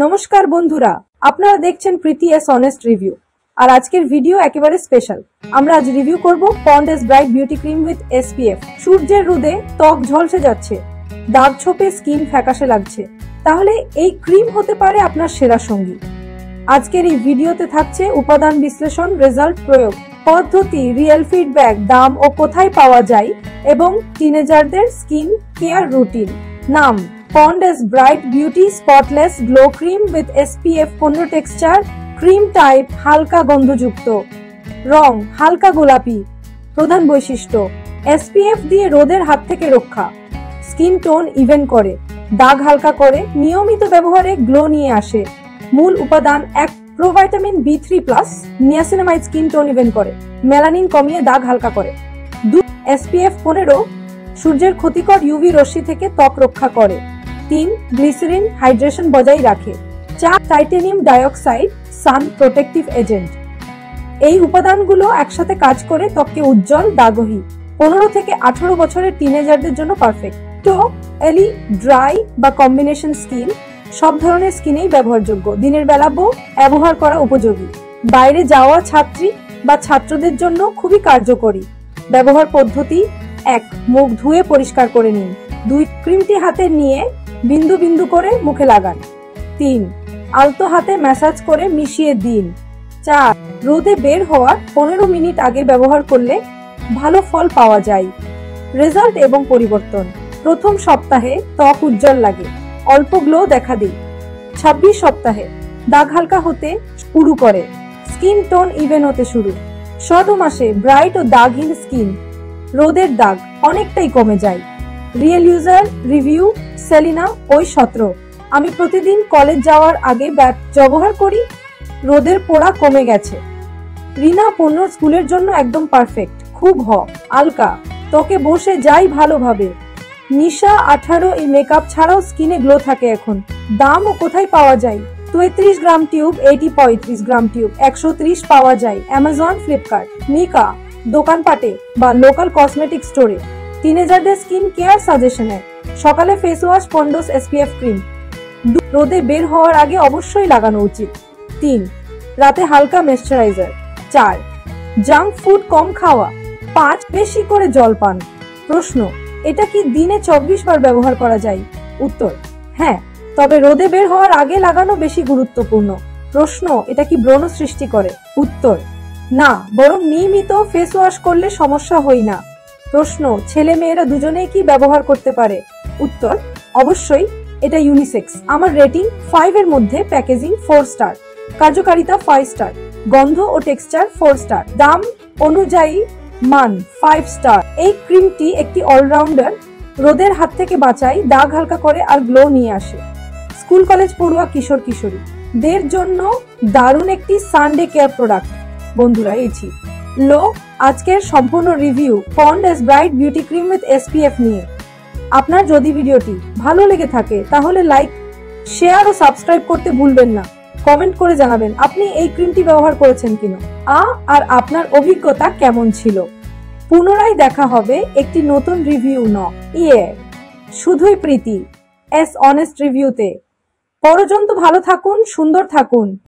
নমস্কার বন্ধুরা, আপনারা দেখছেন প্রীতি এস অনেস্ট রিভিউ। আর আজকের ভিডিও একেবারে স্পেশাল। আমরা আজ রিভিউ করব ponds bright beauty cream with SPF। সূর্যের রোদে ত্বক ঝলসে যাচ্ছে, দাগ ছোপে স্কিন ফ্যাকাশে লাগছে, তাহলে এই ক্রিম হতে পারে আপনার সেরা সঙ্গী। আজকের এই ভিডিওতে থাকছে উপাদান বিশ্লেষণ, রেজাল্ট, প্রয়োগ পদ্ধতি, রিয়েল ফিডব্যাক, দাম ও কোথায় পাওয়া যায় এবং টিনেজারদের স্কিন কেয়ার রুটিন। নাম: ponds bright beauty spotless glow cream with SPF 15। Texture: cream type, হালকা গন্ধযুক্ত। রং: হালকা গোলাপি। প্রধান বৈশিষ্ট্য: SPF দিয়ে রোদের হাত থেকে রক্ষা, স্কিন টোন ইভেন করে, দাগ হালকা করে, নিয়মিত ব্যবহারে গ্লো নিয়ে আসে। মূল উপাদান: এক, প্রোভাইটামিন B3+, niacinamide skin tone even করে, মেলানিন কমিয়ে দাগ হালকা করে। 2, SPF 15, সূর্যের ক্ষতিকর UV রশ্মি থেকে ত্বক রক্ষা করে। 3, গ্লিসারিন হাইড্রেশন বজায় রাখে। 4, টাইটানিয়াম ডাইঅক্সাইড সান প্রোটেক্টিভ এজেন্ট। এই উপাদানগুলো একসাথে কাজ করে ত্বককে উজ্জ্বল, দাগহীন। 15 থেকে 18 বছরের টিনেজারদের জন্য পারফেক্ট। তো এলি, ড্রাই বা কম্বিনেশন স্কিন, সব ধরনের স্কিনেই ব্যবহারযোগ্য। দিনের বেলা ব্যবহার করা উপযোগী। বাইরে যাওয়া ছাত্রী বা ছাত্রদের জন্য খুবই কার্যকরী। ব্যবহার পদ্ধতি: 1, মুখ ধুয়ে পরিষ্কার করে নিন। 2, ক্রিমটি হাতে নিয়ে বিন্দু বিন্দু করে মুখে লাগান। 3, আলতো হাতে ম্যাসাজ করে মিশিয়ে দিন। 4, রোদে বের হওয়ার 15 মিনিট আগে ব্যবহার করলে ভালো ফল পাওয়া যায়। রেজাল্ট এবং পরিবর্তন: প্রথম সপ্তাহে ত্বক উজ্জ্বল লাগে, অল্প গ্লো দেখা দেয়। 26 সপ্তাহে দাগ হালকা হতে শুরু করে, স্কিন টোন ইভেন হতে শুরু। 7 মাসে ব্রাইট ও দাগহীন স্কিন, রোদের দাগ অনেকটাই কমে যায়। রিয়েল ইউজার রিভিউ: সেলিনা, ওই 17। আমি প্রতিদিন কলেজ যাওয়ার আগে ব্যবহার করি, রোদের পোড়া কমে গেছে। রিনা, 15, স্কুলের জন্য একদম পারফেক্ট, খুব হালকা, ত্বকে বসে যাই ভালোভাবে। নিশা, 18, এই মেকআপ ছাড়াও স্কিনে গ্লো থাকে এখন। দাম ও কোথায় পাওয়া যায়? 33 গ্রাম টিউব, 35 গ্রাম টিউব 130 পাওয়া যায় অ্যামাজন, ফ্লিপকার্ট। নিকা, দোকানপাটে বা লোকাল কসমেটিক স্টোরে। টিনেজারদের স্কিন কেয়ার সাজেশনে: সকালে face wash, Pond's SPF cream. 2, রোদে বের হওয়ার আগে অবশ্যই লাগানো উচিত। 3, রাতে হালকা ময়েশ্চারাইজার। 4, জাঙ্ক ফুড কম খাওয়া। 5, বেশি করে জল পান। প্রশ্ন: এটা কি দিনে 24 বার ব্যবহার করা যায়? উত্তর: হ্যাঁ, তবে রোদে বের হওয়ার আগে লাগানো বেশি গুরুত্বপূর্ণ। প্রশ্ন: এটা কি ব্রণ সৃষ্টি করে? উত্তর: না, বরং নিয়মিত ফেস ওয়াশ করলে সমস্যা হয় না। প্রশ্ন: ছেলে মেয়েরা দুজনেই কি ব্যবহার করতে পারে? উত্তর: অবশ্যই, এটা ইউনিসেক্স। আমার রেটিং 5 এর মধ্যে। প্যাকেজিং 4 স্টার, কার্যকারিতা 5 স্টার, গন্ধ ও টেক্সচার 4 স্টার, দাম অনুযায়ী মান 5 স্টার। এই ক্রিমটি একটি অলরাউন্ডার, রোদের হাত থেকে বাঁচায়, দাগ হালকা করে আর গ্লো নিয়ে আসে। স্কুল কলেজ পড়ুয়া কিশোর কিশোরী দের জন্য দারুণ একটি সানডে কেয়ার প্রোডাক্ট। বন্ধুরা, এইছি আজকের সম্পূর্ণ review ponds bright beauty cream with SPF নিয়ে। আপনার যদি ভিডিওটি ভালো লেগে থাকে তাহলে লাইক, শেয়ার ও সাবস্ক্রাইব করতে ভুলবেন না। কমেন্ট করে জানাবেন আপনি এই ক্রিমটি ব্যবহার করেছেন কিনা আর আপনার অভিজ্ঞতা কেমন ছিল। পুনরায় দেখা হবে একটি নতুন রিভিউ শুধুই প্রীতি এস অনেস্ট রিভিউতে। পর্যন্ত ভালো থাকুন, সুন্দর থাকুন।